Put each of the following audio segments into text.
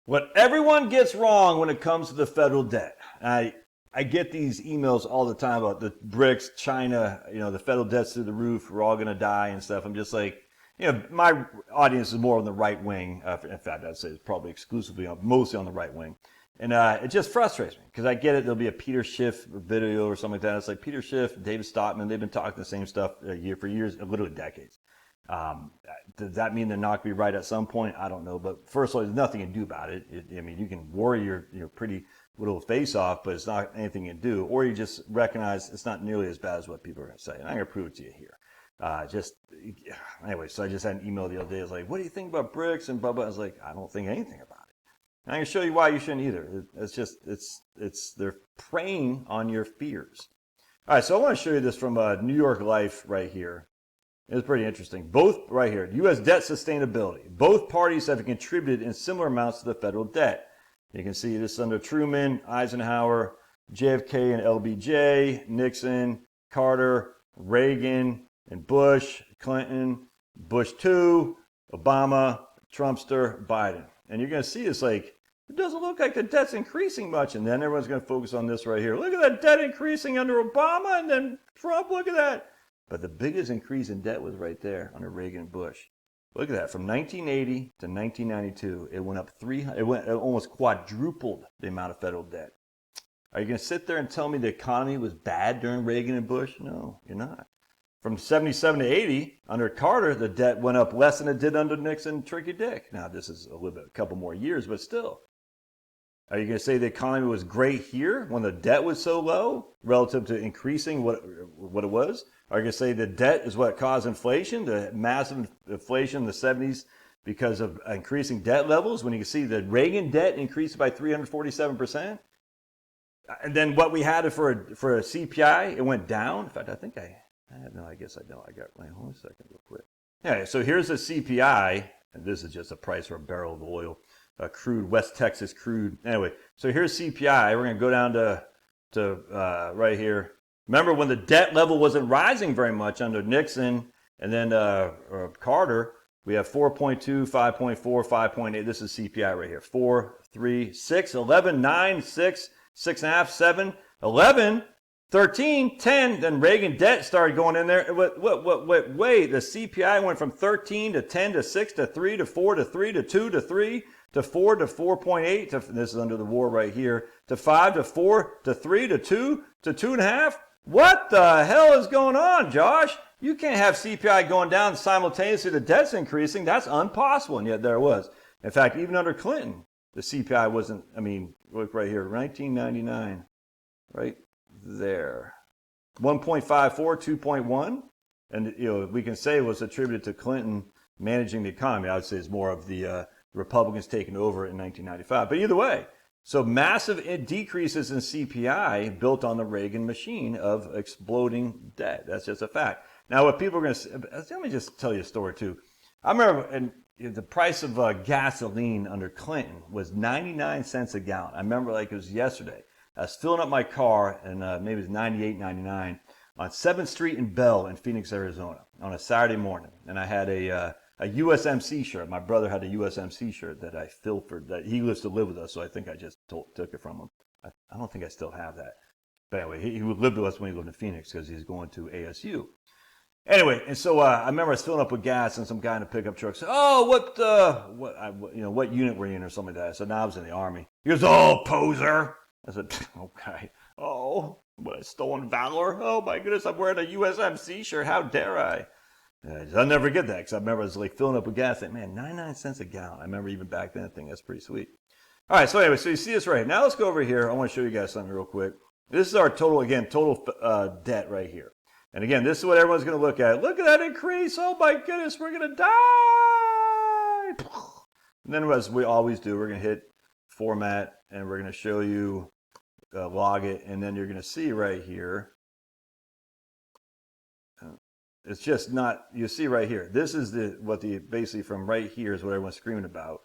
What everyone gets wrong when it comes to the federal debt. I get these emails all the time about the BRICS, China, the federal debt's through the roof, we're all going to die and stuff. I'm just like, my audience is more on the right wing. In fact, I'd say it's probably mostly on the right wing. And it just frustrates me because I get it. There'll be a Peter Schiff video or something like that. It's like Peter Schiff, David Stockman, they've been talking the same stuff for years, literally decades. Does that mean they're not going to be right at some point? I don't know. But first of all, there's nothing you can do about it. You can worry your pretty little face off, but it's not anything you can do. Or you just recognize it's not nearly as bad as what people are going to say. And I'm going to prove it to you here. Anyway, so I just had an email the other day. I was like, what do you think about BRICS and blah, blah. I was like, I don't think anything about it. And I'm going to show you why you shouldn't either. They're preying on your fears. All right, so I want to show you this from New York Life right here. It's pretty interesting. Both right here, U.S. debt sustainability. Both parties have contributed in similar amounts to the federal debt. You can see this under Truman, Eisenhower, JFK and LBJ, Nixon, Carter, Reagan, and Bush, Clinton, Bush 2, Obama, Trumpster, Biden. And you're going to see it's like, it doesn't look like the debt's increasing much. And then everyone's going to focus on this right here. Look at that debt increasing under Obama and then Trump, look at that. But the biggest increase in debt was right there under Reagan and Bush. Look at that. From 1980 to 1992, it went up it almost quadrupled the amount of federal debt. Are you going to sit there and tell me the economy was bad during Reagan and Bush? No, you're not. From 77 to 80, under Carter, the debt went up less than it did under Nixon and Tricky Dick. Now, this is a couple more years, but still. Are you going to say the economy was great here when the debt was so low relative to increasing what it was? Are you going to say the debt is what caused inflation, the massive inflation in the 70s because of increasing debt levels, when you can see the Reagan debt increased by 347%? And then what we had for a CPI, it went down. In fact, I guess I know. I got, hold on a second real quick. Yeah, so here's the CPI, and this is just a price for a barrel of oil. Crude, West Texas crude. Anyway, so here's CPI. We're going to go down to right here. Remember when the debt level wasn't rising very much under Nixon and then Carter, we have 4.2, 5.4, 5.8. This is CPI right here. 4, 3, 6, 11, 9, 6, 6.5, 7, 11, 13, 10. Then Reagan debt started going in there. Wait, the CPI went from 13 to 10 to 6 to 3 to 4 to 3 to 2 to 3 to 4 to 4.8, this is under the war right here, to 5 to 4 to 3 to 2 to 2.5. What the hell is going on, Josh? You can't have CPI going down simultaneously to debt's increasing. That's impossible, and yet there it was. In fact, even under Clinton, the CPI wasn't, look right here, 1999, right there. 1.54, 2.1, and we can say it was attributed to Clinton managing the economy. I would say it's more of the Republicans taking over in 1995. But either way, so massive decreases in CPI built on the Reagan machine of exploding debt. That's just a fact. Now, what people are going to say, let me just tell you a story too. I remember the price of gasoline under Clinton was 99 cents a gallon. I remember like it was yesterday. I was filling up my car, and maybe it was 98, 99, on 7th Street in Bell in Phoenix, Arizona, on a Saturday morning. And I had a USMC shirt. My brother had a USMC shirt that I filtered. That he used to live with us, so I think I just took it from him. I don't think I still have that. But anyway, he lived with us when he lived in Phoenix because he's going to ASU. Anyway, and so I remember I was filling up with gas, and some guy in a pickup truck said, "Oh, what unit were you in or something like that?" I said, "No, I was in the Army." He goes, "Oh, poser." I said, "Okay." "Oh, what, stolen valor? Oh my goodness, I'm wearing a USMC shirt. How dare I?" I'll never forget that because I remember I was like filling up with gas. Like, man, 99 cents a gallon. I remember even back then, I think that's pretty sweet. All right, so anyway, so you see this right here. Now let's go over here. I want to show you guys something real quick. This is our total debt right here. And again, this is what everyone's going to look at. Look at that increase. Oh my goodness, we're going to die. And then as we always do, we're going to hit format and we're going to show you log it. And then you're going to see right here. It's just not, you see right here. This is basically from right here is what everyone's screaming about.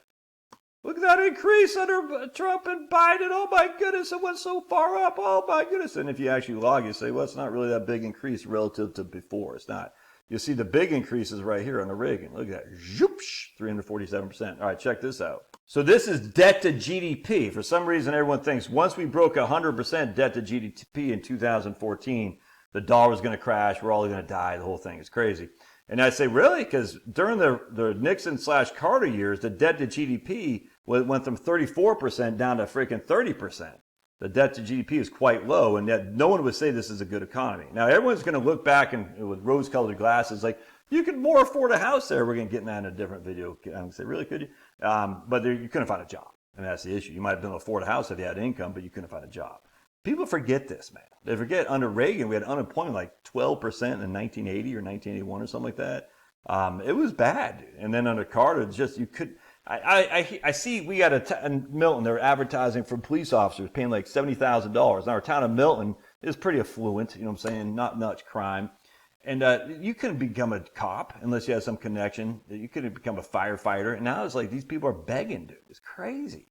Look at that increase under Trump and Biden. Oh my goodness, it went so far up. Oh my goodness. And if you actually log, you say, well, it's not really that big increase relative to before. It's not. You see the big increases right here on the Reagan. Look at that. Zoop, 347%. All right, check this out. So this is debt to GDP. For some reason, everyone thinks once we broke 100% debt to GDP in 2014, the dollar was going to crash. We're all going to die. The whole thing is crazy. And I say, really? Because during the Nixon/Carter years, the debt to GDP went from 34% down to freaking 30%. The debt to GDP is quite low, and yet no one would say this is a good economy. Now, everyone's going to look back and with rose-colored glasses, like, you could more afford a house there. We're going to get in that in a different video. I'm going to say, really, could you? But you couldn't find a job, and that's the issue. You might have been able to afford a house if you had income, but you couldn't find a job. People forget this, man. They forget under Reagan, we had unemployment like 12% in 1980 or 1981 or something like that. It was bad, dude. And then under Carter, just you could. I see we got in Milton, they're advertising for police officers paying like $70,000. Now, our town of Milton is pretty affluent, you know what I'm saying, not much crime. And you couldn't become a cop unless you had some connection. You couldn't become a firefighter. And now it's like these people are begging, dude. It's crazy.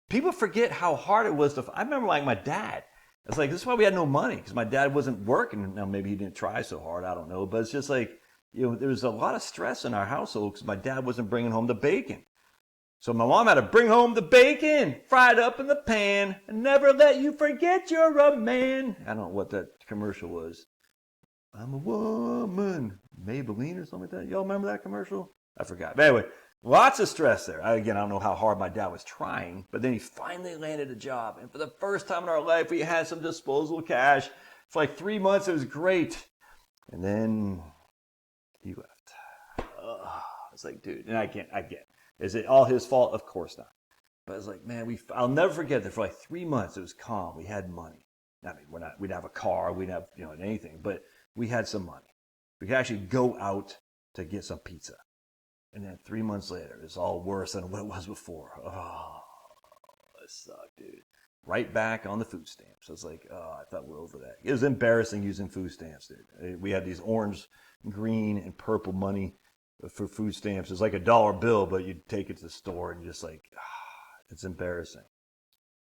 People forget how hard it was to. I remember like my dad. It's like, this is why we had no money, because my dad wasn't working. Now, maybe he didn't try so hard. I don't know. But it's just like, you know, there was a lot of stress in our household because my dad wasn't bringing home the bacon. So my mom had to bring home the bacon, fried up in the pan, and never let you forget you're a man. I don't know what that commercial was. I'm a woman. Maybelline or something like that. Y'all remember that commercial? I forgot. But anyway, lots of stress there. Again, I don't know how hard my dad was trying, but then he finally landed a job. And for the first time in our life, we had some disposable cash. For like 3 months, it was great. And then he left. It's like, dude, and I get it. Is it all his fault? Of course not. But it's like, man, I'll never forget that for like 3 months, it was calm. We had money. I mean, we'd have a car, we'd have, you know, anything, but we had some money. We could actually go out to get some pizza. And then 3 months later, it's all worse than what it was before. Oh, it sucked, dude. Right back on the food stamps. I was like, oh, I thought we're over that. It was embarrassing using food stamps, dude. We had these orange, green, and purple money for food stamps. It's like a dollar bill, but you'd take it to the store and just like, it's embarrassing.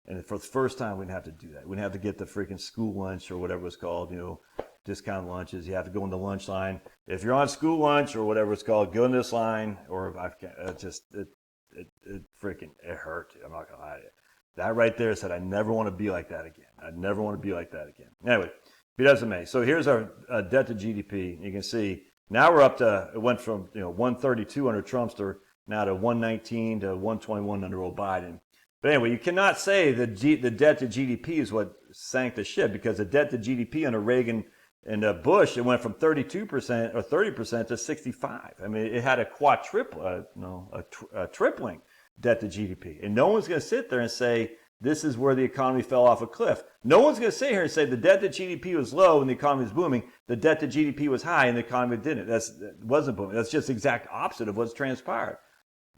And for the first time, we didn't have to do that. We didn't have to get the freaking school lunch or whatever it's called, you know, discount lunches. You have to go in the lunch line. If you're on school lunch or whatever it's called, go in this line. Or it hurt. I'm not gonna lie to you. That right there said I never want to be like that again. I never want to be like that again. Anyway, be that as it may. So here's our debt to GDP. You can see now we're up to, it went from 132 under Trumpster now to 119 to 121 under old Biden. But anyway, you cannot say the debt to GDP is what sank the ship, because the debt to GDP under Reagan and Bush, it went from 32% or 30% to 65%. I mean, it had a tripling debt to GDP. And no one's going to sit there and say, this is where the economy fell off a cliff. No one's going to sit here and say the debt to GDP was low and the economy was booming. The debt to GDP was high and the economy didn't. That wasn't booming. That's just the exact opposite of what's transpired.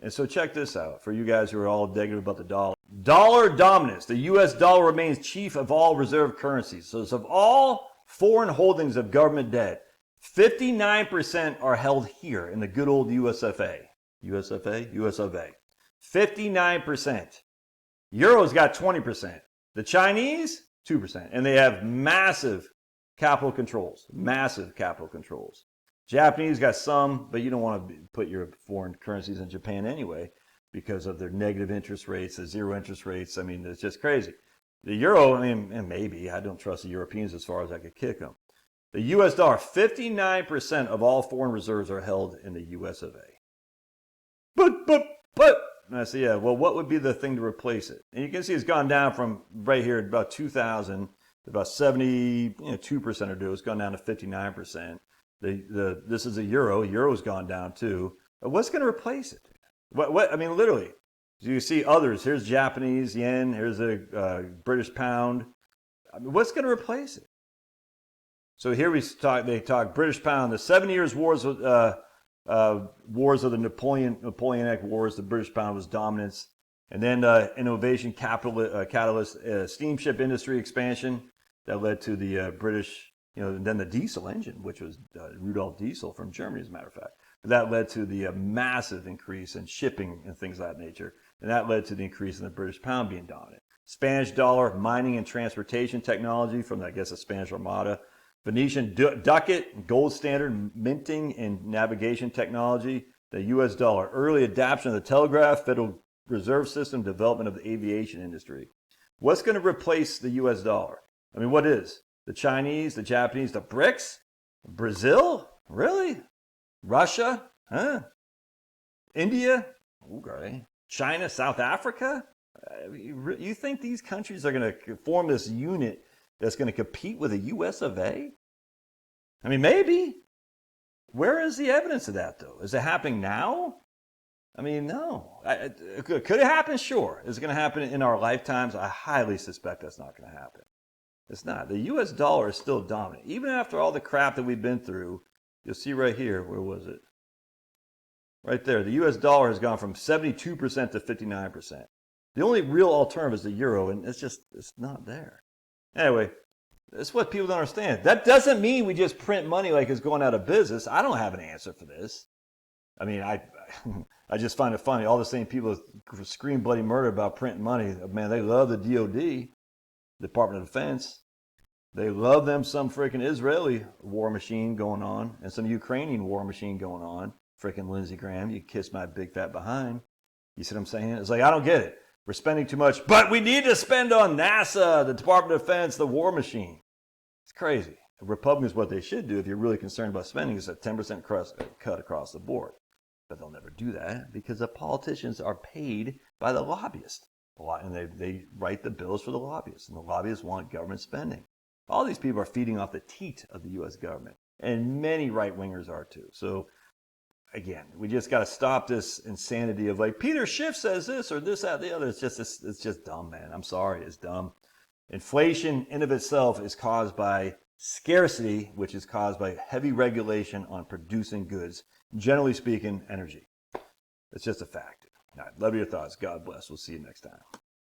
And so check this out for you guys who are all negative about the dollar. Dollar dominance. The U.S. dollar remains chief of all reserve currencies. So of all foreign holdings of government debt, 59% are held here in the good old USFA. US of A. 59%. Euro's got 20%. The Chinese, 2%. And they have massive capital controls. Japanese got some, but you don't want to put your foreign currencies in Japan anyway because of their negative interest rates, the zero interest rates. I mean, it's just crazy. The euro, I mean, maybe. I don't trust the Europeans as far as I could kick them. The U.S. dollar, 59% of all foreign reserves are held in the U.S. of A. But, and I say, yeah, well, what would be the thing to replace it? And you can see it's gone down from right here at about 2000, about 72% or do. It's gone down to 59%. This is a euro. Euro's gone down too. What's going to replace it? What? I mean, literally. You see others. Here's Japanese yen. Here's a British pound. I mean, what's going to replace it? So here they talk British pound. The 7 years wars of the Napoleonic Wars. The British pound was dominance, and then innovation catalyst, steamship industry expansion that led to the British. And then the diesel engine, which was Rudolf Diesel from Germany, as a matter of fact. That led to the massive increase in shipping and things of that nature. And that led to the increase in the British pound being dominant. Spanish dollar, mining and transportation technology from, the Spanish Armada. Venetian ducat, gold standard, minting and navigation technology. The U.S. dollar, early adoption of the telegraph, federal reserve system development of the aviation industry. What's going to replace the U.S. dollar? I mean, what is? The Chinese, the Japanese, the BRICS? Brazil? Really? Russia? Huh? India? Okay. China, South Africa? You think these countries are going to form this unit that's going to compete with the US of A? I mean, maybe. Where is the evidence of that, though? Is it happening now? I mean, no. Could it happen? Sure. Is it going to happen in our lifetimes? I highly suspect that's not going to happen. It's not. The US dollar is still dominant. Even after all the crap that we've been through, you'll see right here, where was it? Right there. The US dollar has gone from 72% to 59%. The only real alternative is the euro, and it's not there. Anyway, that's what people don't understand. That doesn't mean we just print money like it's going out of business. I don't have an answer for this. I mean, I just find it funny. All the same people scream bloody murder about printing money. Man, they love the DOD, Department of Defense. They love them some freaking Israeli war machine going on and some Ukrainian war machine going on. Freaking Lindsey Graham, you kiss my big fat behind. You see what I'm saying? It's like, I don't get it. We're spending too much, but we need to spend on NASA, the Department of Defense, the war machine. It's crazy. Republicans, what they should do if you're really concerned about spending is a 10% cut across the board. But they'll never do that because the politicians are paid by the lobbyists. And they write the bills for the lobbyists, and the lobbyists want government spending. All these people are feeding off the teat of the U.S. government, and many right-wingers are too. So, again, we just got to stop this insanity of like, Peter Schiff says this or this, that, the other. It's just dumb, man. I'm sorry, it's dumb. Inflation in of itself is caused by scarcity, which is caused by heavy regulation on producing goods, generally speaking, energy. It's just a fact. All right, love your thoughts. God bless. We'll see you next time.